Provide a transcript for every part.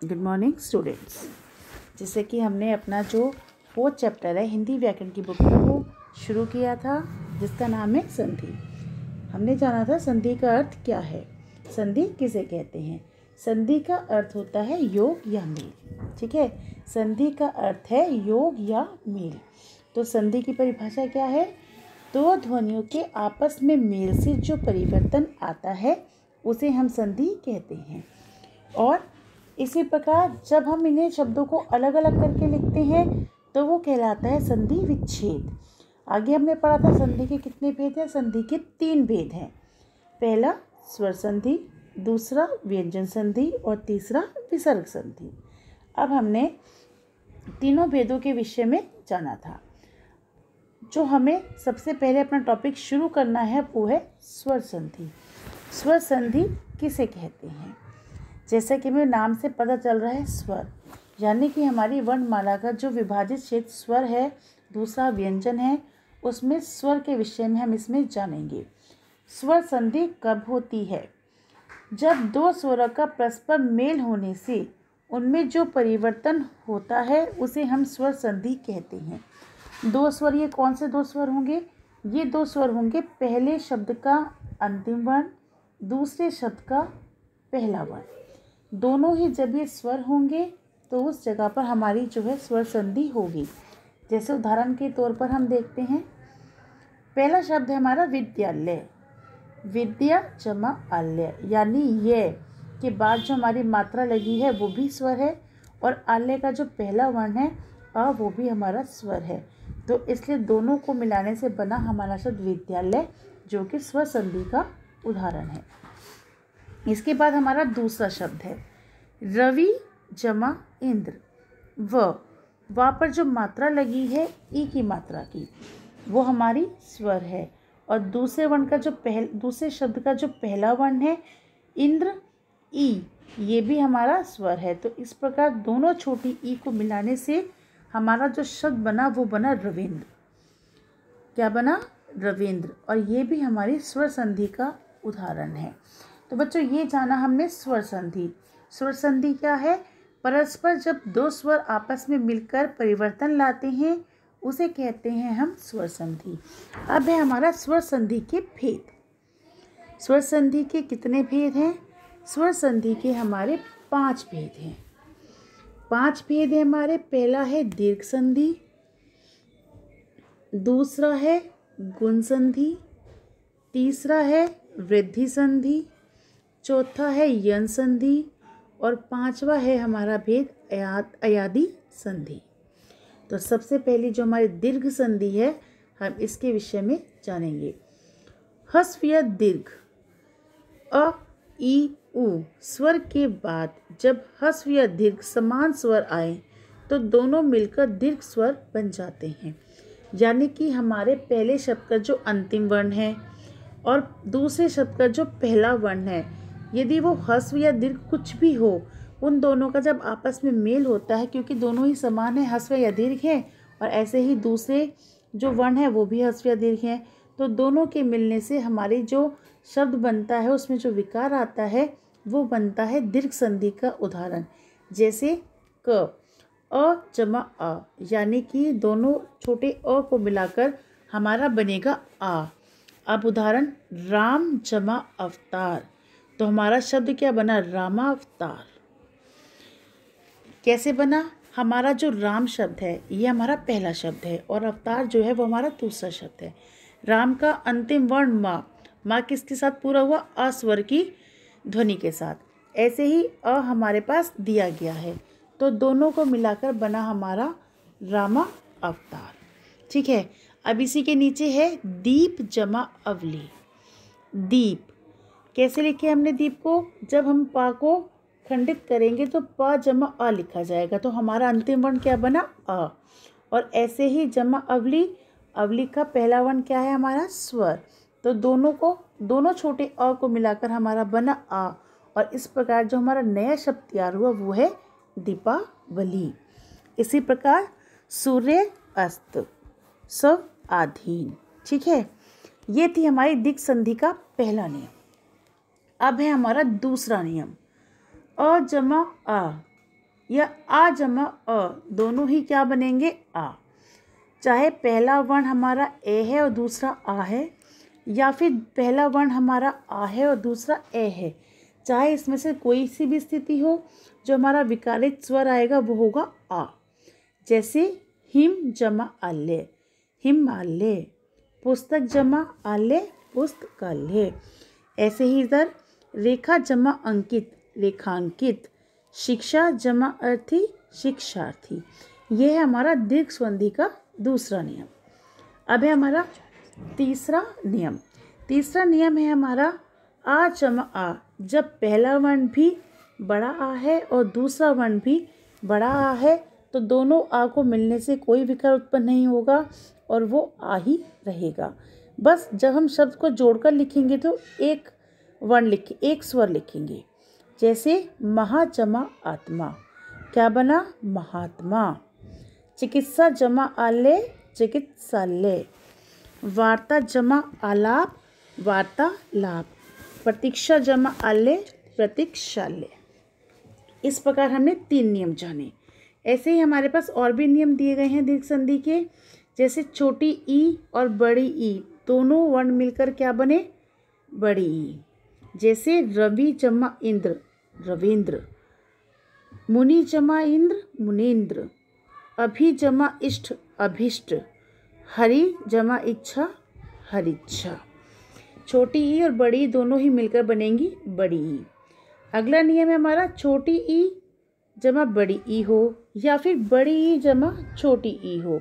Good morning students. जैसे कि हमने अपना जो 4th चैप्टर है हिंदी व्याकरण की बुक में वो शुरू किया था, जिसका नाम है संधि। हमने जाना था संधि का अर्थ क्या है, संधि किसे कहते हैं। संधि का अर्थ होता है योग या मेल। ठीक है, संधि का अर्थ है योग या मेल। तो संधि की परिभाषा क्या है? दो ध्वनियों के आपस में मेल से जो परिवर्तन आता है उसे हम संधि कहते हैं। और इसी प्रकार जब हम इन्हें शब्दों को अलग अलग करके लिखते हैं तो वो कहलाता है संधि विच्छेद। आगे हमने पढ़ा था संधि के कितने भेद हैं। संधि के 3 भेद हैं। पहला स्वर संधि, दूसरा व्यंजन संधि और तीसरा विसर्ग संधि। अब हमने तीनों भेदों के विषय में जाना था। जो हमें सबसे पहले अपना टॉपिक शुरू करना है वो है स्वर संधि। स्वर संधि किसे कहते हैं? जैसा कि मेरे नाम से पता चल रहा है, स्वर यानी कि हमारी वर्णमाला का जो विभाजित क्षेत्र स्वर है, दूसरा व्यंजन है, उसमें स्वर के विषय में हम इसमें जानेंगे। स्वर संधि कब होती है? जब दो स्वरों का परस्पर मेल होने से उनमें जो परिवर्तन होता है उसे हम स्वर संधि कहते हैं। दो स्वर, ये कौन से दो स्वर होंगे? ये दो स्वर होंगे पहले शब्द का अंतिम वर्ण, दूसरे शब्द का पहला वर्ण। दोनों ही जब ये स्वर होंगे तो उस जगह पर हमारी जो है स्वर संधि होगी। जैसे उदाहरण के तौर पर हम देखते हैं, पहला शब्द है हमारा विद्यालय। विद्या जमा आलय, यानी ये के बाद जो हमारी मात्रा लगी है वो भी स्वर है, और आलय का जो पहला वर्ण है अ वो भी हमारा स्वर है। तो इसलिए दोनों को मिलाने से बना हमारा शब्द विद्यालय, जो कि स्वर संधि का उदाहरण है। इसके बाद हमारा दूसरा शब्द है रवि जमा इंद्र। वहाँ पर जो मात्रा लगी है ई की मात्रा की, वो हमारी स्वर है, और दूसरे वर्ण का जो दूसरे शब्द का जो पहला वर्ण है इंद्र ई, ये भी हमारा स्वर है। तो इस प्रकार दोनों छोटी ई को मिलाने से हमारा जो शब्द बना वो बना रविंद्र। क्या बना? रविंद्र। और ये भी हमारी स्वर संधि का उदाहरण है। तो बच्चों, ये जाना हमने स्वर संधि। स्वर संधि क्या है? परस्पर जब दो स्वर आपस में मिलकर परिवर्तन लाते हैं उसे कहते हैं हम स्वर संधि। अब है हमारा स्वर संधि के भेद। स्वर संधि के कितने भेद हैं? स्वर संधि के हमारे 5 भेद हैं। 5 भेद है हमारे। पहला है दीर्घ संधि, दूसरा है गुण संधि, तीसरा है वृद्धि संधि, चौथा है यन संधि, और 5वां है हमारा भेद अयादी संधि। तो सबसे पहली जो हमारी दीर्घ संधि है, हम इसके विषय में जानेंगे। ह्रस्व या दीर्घ अ ई उ स्वर के बाद जब ह्रस्व या दीर्घ समान स्वर आए तो दोनों मिलकर दीर्घ स्वर बन जाते हैं। यानी कि हमारे पहले शब्द का जो अंतिम वर्ण है और दूसरे शब्द का जो पहला वर्ण है, यदि वो ह्रस्व या दीर्घ कुछ भी हो, उन दोनों का जब आपस में मेल होता है, क्योंकि दोनों ही समान है, ह्रस्व या दीर्घ है, और ऐसे ही दूसरे जो वर्ण है वो भी ह्रस्व या दीर्घ है, तो दोनों के मिलने से हमारी जो शब्द बनता है उसमें जो विकार आता है वो बनता है दीर्घ संधि का उदाहरण। जैसे क अ जमा आ, यानी कि दोनों छोटे अ को मिलाकर हमारा बनेगा आ। अब उदाहरण राम जमा अवतार, तो हमारा शब्द क्या बना? रामावतार। कैसे बना? हमारा जो राम शब्द है ये हमारा पहला शब्द है, और अवतार जो है वो हमारा दूसरा शब्द है। राम का अंतिम वर्ण माँ किसके साथ पूरा हुआ? अ स्वर की ध्वनि के साथ। ऐसे ही अ हमारे पास दिया गया है, तो दोनों को मिलाकर बना हमारा रामा अवतार। ठीक है। अब इसी के नीचे है दीप जमा अवली। दीप कैसे लिखे हमने दीप को? जब हम पा को खंडित करेंगे तो प जमा अ लिखा जाएगा, तो हमारा अंतिम वर्ण क्या बना? अ। और ऐसे ही जमा अवली, अवली का पहला वर्ण क्या है? हमारा स्वर। तो दोनों छोटे अ को मिलाकर हमारा बना आ, और इस प्रकार जो हमारा नया शब्द तैयार हुआ वो है दीपावली। इसी प्रकार सूर्य अस्त, सब आधीन। ठीक है, ये थी हमारी दीर्घ संधि का पहला नियम। अब है हमारा दूसरा नियम, अ जमा आ। या आ जमा अ, दोनों ही क्या बनेंगे? आ। चाहे पहला वर्ण हमारा ए है और दूसरा आ है, या फिर पहला वर्ण हमारा आ है और दूसरा ए है, चाहे इसमें से कोई सी भी स्थिति हो, जो हमारा विकारित स्वर आएगा वो होगा आ। जैसे हिम जमा आल्य, हिमालय। पुस्तक जमा आल्य, पुस्तकालय। ऐसे ही इधर रेखा जमा अंकित, रेखांकित। शिक्षा जमा अर्थी, शिक्षार्थी। यह है हमारा दीर्घ संधि का दूसरा नियम। अब है हमारा तीसरा नियम। तीसरा नियम है हमारा आ जमा आ। जब पहला वर्ण भी बड़ा आ है और दूसरा वर्ण भी बड़ा आ है तो दोनों आ को मिलने से कोई विकार उत्पन्न नहीं होगा और वो आ ही रहेगा। बस जब हम शब्द को जोड़कर लिखेंगे तो एक स्वर लिखेंगे। जैसे महा जमा आत्मा, क्या बना? महात्मा। चिकित्सा जमा आलय, चिकित्सालय। वार्ता जमा आलाप, वार्तालाप। प्रतीक्षा जमा आलय, प्रतीक्षालय। इस प्रकार हमने 3 नियम जाने। ऐसे ही हमारे पास और भी नियम दिए गए हैं दीर्घ संधि के। जैसे छोटी ई और बड़ी ई दोनों वर्ण मिलकर क्या बने? बड़ी ई। जैसे रवि जमा इंद्र, रविंद्र। मुनि जमा इंद्र, मुनीन्द्र। अभि जमा इष्ट, अभिष्ट। हरि जमा इच्छा, हरिच्छा। छोटी ई और बड़ी ई दोनों ही मिलकर बनेंगी बड़ी ई। अगला नियम है हमारा छोटी ई जमा बड़ी ई हो या फिर बड़ी ई जमा छोटी ई हो,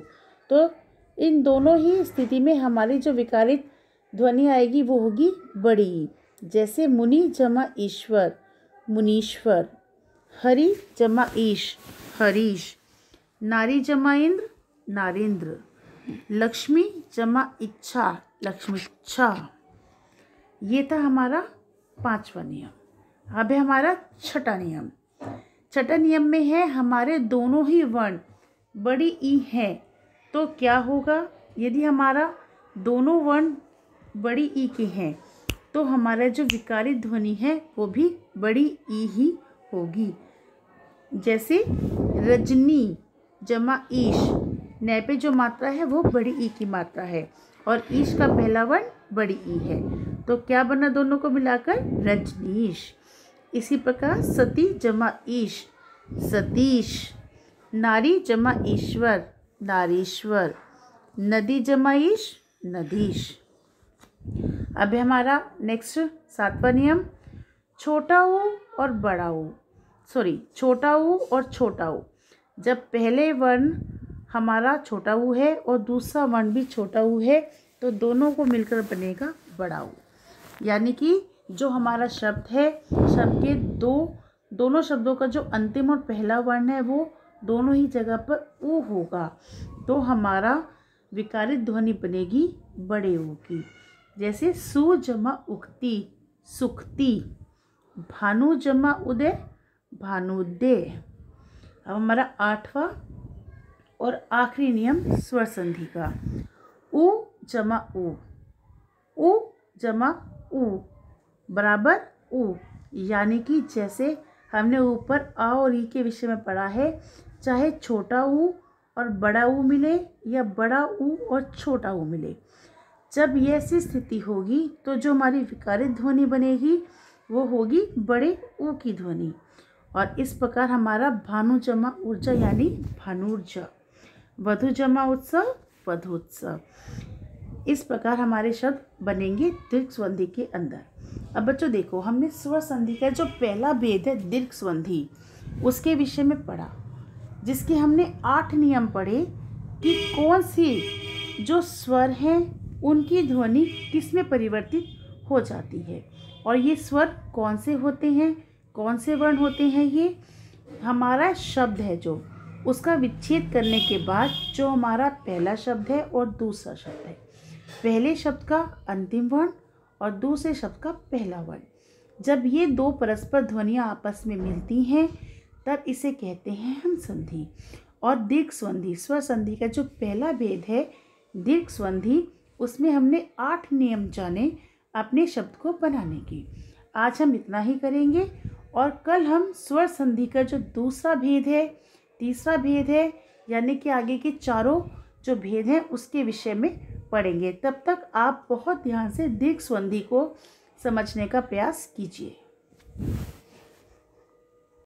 तो इन दोनों ही स्थिति में हमारी जो विकारित ध्वनि आएगी वो होगी बड़ी ई। जैसे मुनि जमा ईश्वर, मुनीश्वर। हरि जमा ईश, हरीश। नारी जमा इंद्र, नारेंद्र। लक्ष्मी जमा इच्छा, लक्ष्मीच्छा। ये था हमारा 5वां नियम। अब है हमारा छठा नियम। छठा नियम में है हमारे दोनों ही वर्ण बड़ी ई हैं तो क्या होगा? यदि हमारा दोनों वर्ण बड़ी ई के हैं तो हमारा जो विकारित ध्वनि है वो भी बड़ी ई ही होगी। जैसे रजनी जमा ईश, नै पे जो मात्रा है वो बड़ी ई की मात्रा है और ईश का पहला वर्ण बड़ी ई है, तो क्या बना दोनों को मिलाकर? रजनीश। इसी प्रकार सती जमा ईश, सतीश। नारी जमा ईश्वर, नारीश्वर। नदी जमा ईश, नदीश। अब है हमारा नेक्स्ट 7वां नियम। छोटा ऊ और बड़ा ऊ, छोटा ऊ और छोटा ऊ। जब पहले वर्ण हमारा छोटा ऊ है और दूसरा वर्ण भी छोटा ऊ है तो दोनों को मिलकर बनेगा बड़ा ऊ। यानी कि जो हमारा शब्द है, शब्द के दोनों शब्दों का जो अंतिम और पहला वर्ण है वो दोनों ही जगह पर ऊ होगा, तो हमारा विकारित ध्वनि बनेगी बड़े ऊ की। जैसे सु जमा उक्ति, सुक्ति। भानु जमा उदय, भानुदय। अब हमारा 8वां और आखिरी नियम स्वर संधि का। उ जमा ऊ, उ जमा ऊ बराबर ऊ। यानी कि जैसे हमने ऊपर आ और ई के विषय में पढ़ा है, चाहे छोटा ऊ और बड़ा ऊ मिले या बड़ा ऊ और छोटा ऊ मिले, जब ये ऐसी स्थिति होगी तो जो हमारी विकारित ध्वनि बनेगी वो होगी बड़े ऊ की ध्वनि। और इस प्रकार हमारा भानु जमा ऊर्जा यानी भानुर्जा। वधु जमा उत्सव, वधोत्सव। इस प्रकार हमारे शब्द बनेंगे दीर्घ संधि के अंदर। अब बच्चों देखो, हमने स्वर संधि का जो पहला भेद है दीर्घ संधि, उसके विषय में पढ़ा, जिसके हमने 8 नियम पढ़े कि कौन सी जो स्वर हैं उनकी ध्वनि किस में परिवर्तित हो जाती है और ये स्वर कौन से होते हैं, कौन से वर्ण होते हैं। ये हमारा शब्द है जो उसका विच्छेद करने के बाद जो हमारा पहला शब्द है और दूसरा शब्द है, पहले शब्द का अंतिम वर्ण और दूसरे शब्द का पहला वर्ण, जब ये दो परस्पर ध्वनियाँ आपस में मिलती हैं तब इसे कहते हैं हम संधि। और दीर्घ संधि, स्वर संधि का जो पहला भेद है दीर्घ संधि, उसमें हमने 8 नियम जाने अपने शब्द को बनाने की। आज हम इतना ही करेंगे और कल हम स्वर संधि का जो दूसरा भेद है, तीसरा भेद है, यानी कि आगे के चारों जो भेद हैं उसके विषय में पढ़ेंगे। तब तक आप बहुत ध्यान से दीर्घ संधि को समझने का प्रयास कीजिए।